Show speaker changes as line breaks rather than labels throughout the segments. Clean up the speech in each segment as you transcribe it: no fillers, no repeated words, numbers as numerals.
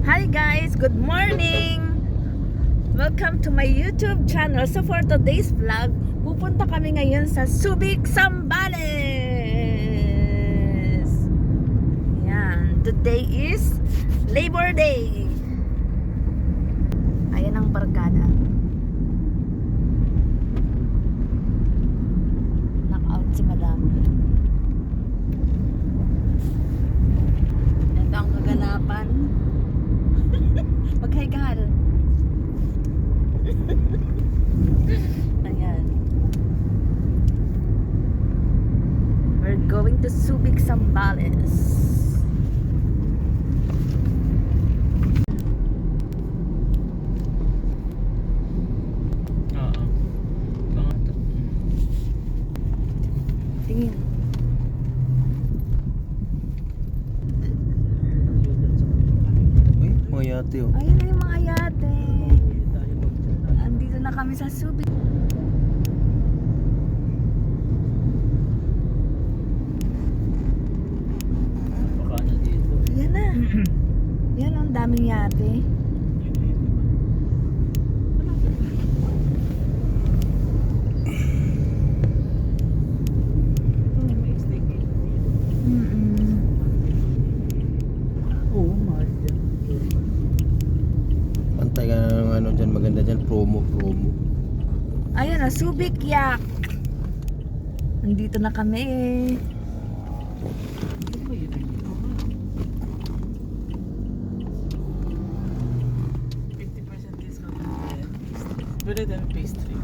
Hi guys, good morning! Welcome to my YouTube channel. So for today's vlog, pupunta kami ngayon sa Subic, Zambales. Yan, today is Labor Day. Ayan ang barkada. Knock-out si madam. Ito ang kaganapan. Mag-hi ka, Hal. Ayan. We're going to Subic, Zambales.
Oo. Baka
Tingin.
uy, mga yate oh.
Ayun na yung mga yate. Andito na kami sa Subic.
Baka na dito.
Yan na. Yan ang daming yate.
Oo, mahal dyan. Pantay ka na ng ano dyan, maganda dyan, promo.
Ayan na, Subic Yak. Nandito na kami.
Pwede din pastry.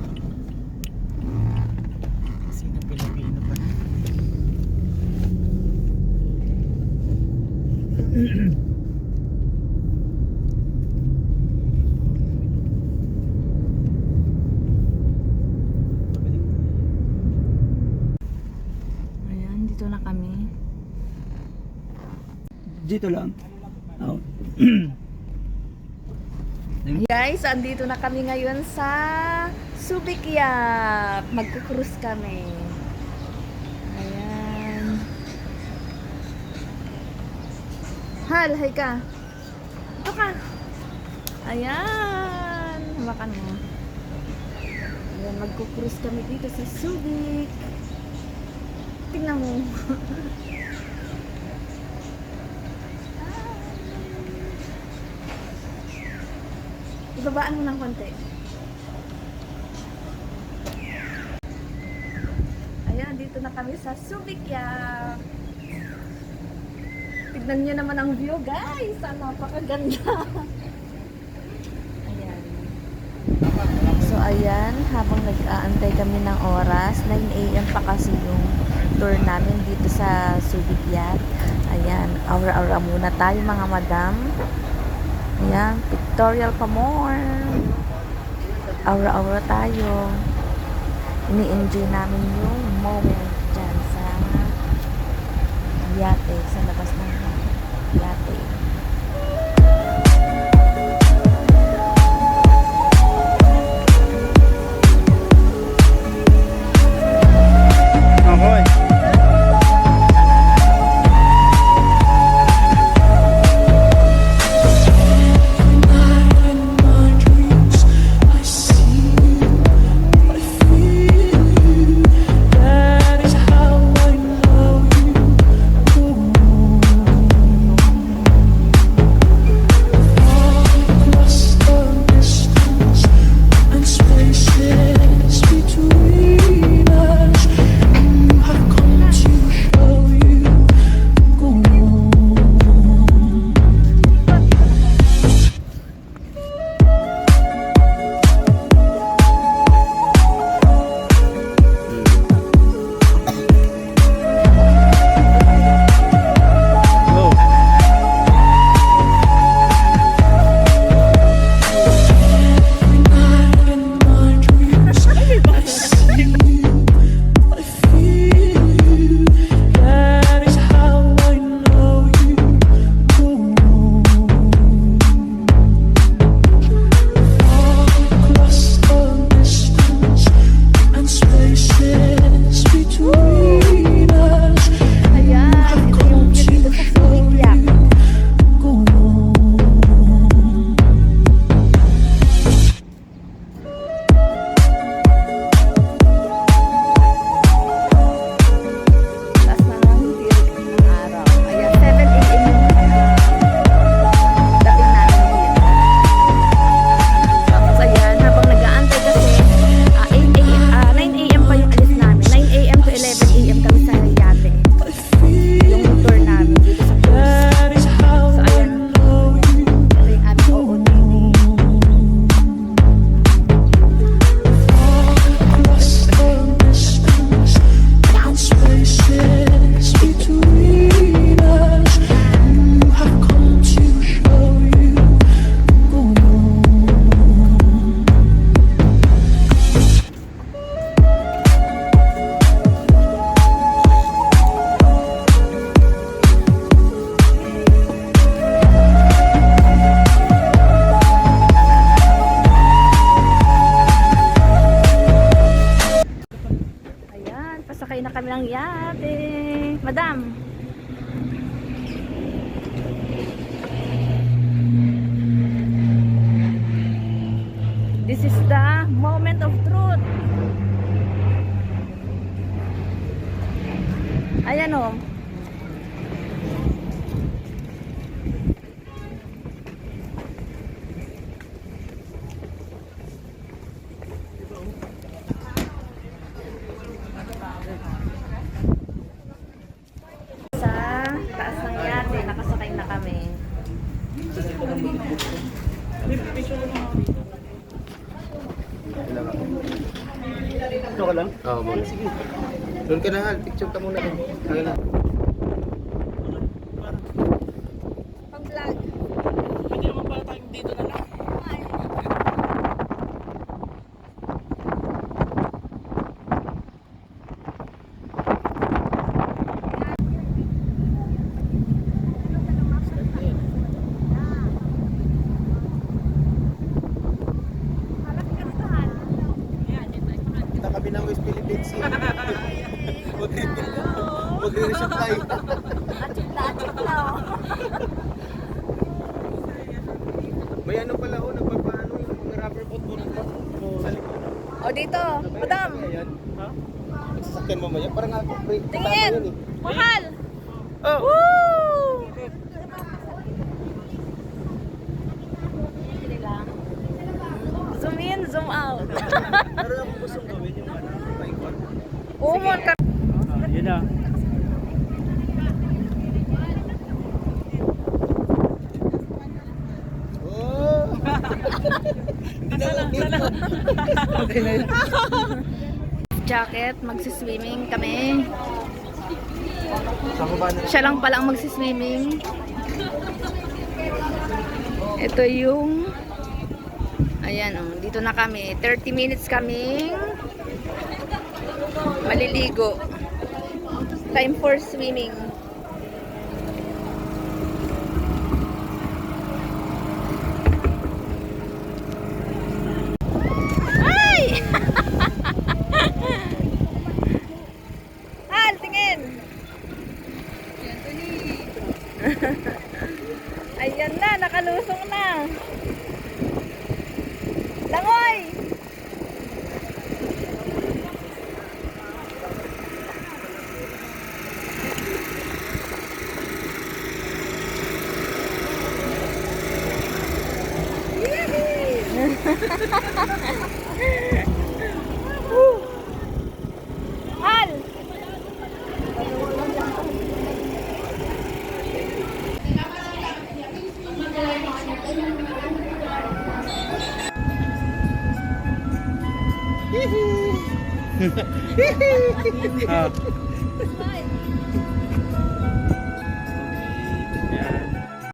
Kasi na Pilipino pa.
Ayan, dito na kami.
Dito lang. Oh.
Guys, andito na kami ngayon sa Subic Yak. Magkukrus kami. Ayan. Hal, hi ka. Ito ka. Ayan. Hawakan mo. Ayan, magkukrus kami dito sa Subic. Tingnan mo. Ibabaan mo ng konti. Ayan, dito na kami sa Subic Yak. Tignan nyo naman ang view, guys. Napakaganda. Ayan. So, ayan, habang nag-aantay kami ng oras, 9 AM pa kasi yung tour namin dito sa Subic Yak. Ayan, aura-aura muna tayo mga madam. Ayan, pictorial pa more. Aura-aura tayo. Ini-enjoy namin yung moment dyan sa yate, sa labas ng yate.
Ahoy!
That is how I know you.
Madam. This is the moment of truth. Ayan o. Sa taas ng yate, nakasakay na kami.
Ito ka lang? Oo, muna. Sige. Doon ka na, Hal. Picture ka muna. Kaya na.
Pang-vlog.
Pwede naman pala tayong dito na lang.
Kita kami ng West Philippines Sea. Magre-resupply. May ano pala ho, nagpapaano yung mga rubber boat mo nito. Sa likod.
O dito, madam.
Ayan. Ha? Sasakyan mo maya. Parang ako, break.
Tingin. Mahal.
Oh!
Woo! Zoom in, zoom out.
Pero ako gustong gawin yung ano, paikot.
Umon ka.
Yun na.
Oh! Hindi na lang. Okay na yun.
Jacket, magsiswimming kami.
Sa baba na.
Siya lang pala ang magsiswimming. Ito yung ayan oh, dito na kami. 30 minutes kaming maliligo. Time for swimming. Ay! Hal, tingin! Ayan na, nakalusong na. Langoy! Woo! Hal!
Ah.